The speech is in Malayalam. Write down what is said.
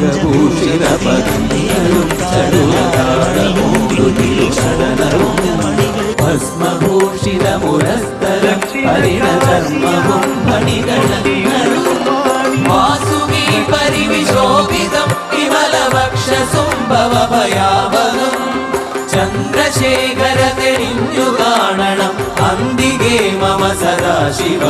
നാഗഭൂഷിത പത്നികളും ഭസ്മഭൂഷിത മുരസ്തരം ഹരിണചർമ്മവും മണിഗണങ്ങളും വാസുകി പരിവിശോഭിതം വിമലവക്ഷസുംഭവഭയാവഹം ചന്ദ്രശേഖര തെളിഞ്ഞു കാണണം അന്തികേ മമ സദാശിവ